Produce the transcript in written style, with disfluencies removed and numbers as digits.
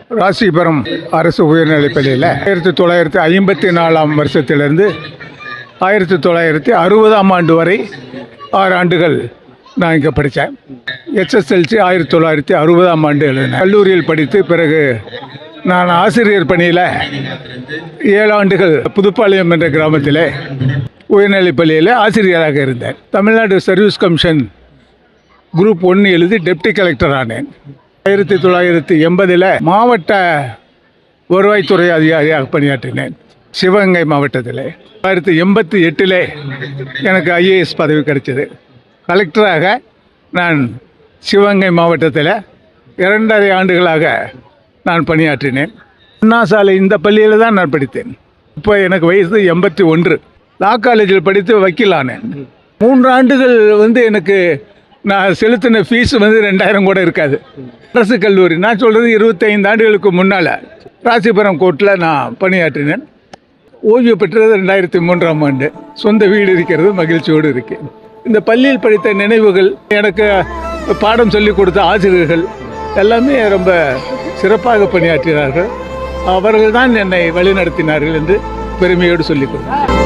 ராசிபுரம் அரசு உயர்நிலைப்பள்ளியில் 1954ஆம் வருஷத்திலிருந்து 1960ஆம் ஆண்டு வரை 6 ஆண்டுகள் நான் இங்கே படித்தேன். எஸ்எஸ்எல்சி 1960ஆம் ஆண்டு எழுதினேன். கல்லூரியில் படித்து பிறகு நான் ஆசிரியர் பணியில் 7 ஆண்டுகள் புதுப்பாளையம் என்ற கிராமத்தில் உயர்நிலைப்பள்ளியில் ஆசிரியராக இருந்தேன். தமிழ்நாடு சர்வீஸ் கமிஷன் குரூப் 1 எழுதி டெப்டி கலெக்டர் ஆனேன். 1980 மாவட்ட வருவாய்த்துறை அதிகாரியாக பணியாற்றினேன் சிவகங்கை மாவட்டத்தில். 1988 எனக்கு ஐஏஎஸ் பதவி கிடைச்சது. கலெக்டராக நான் சிவகங்கை மாவட்டத்தில் 2.5 ஆண்டுகளாக நான் பணியாற்றினேன். அண்ணா சாலை இந்த பள்ளியில் தான் நான் படித்தேன். இப்போ எனக்கு வயசு 81. லா காலேஜில் படித்து வக்கீல் ஆனேன். 3 ஆண்டுகள் எனக்கு நான் செலுத்தின ஃபீஸ் 2000 கூட இருக்காது. அரசு கல்லூரி நான் சொல்கிறது 25 ஆண்டுகளுக்கு முன்னால் ராசிபுரம் கோர்ட்டில் நான் பணியாற்றினேன். ஓய்வு பெற்றது 2003ஆம் ஆண்டு. சொந்த வீடு இருக்கிறது, மகிழ்ச்சியோடு இருக்கேன். இந்த பள்ளியில் படித்த நினைவுகள், எனக்கு பாடம் சொல்லிக் கொடுத்த ஆசிரியர்கள் எல்லாமே ரொம்ப சிறப்பாக பணியாற்றினார்கள். அவர்கள் தான் என்னை வழிநடத்தினார்கள் என்று பெருமையோடு சொல்லிக் கொடுத்தேன்.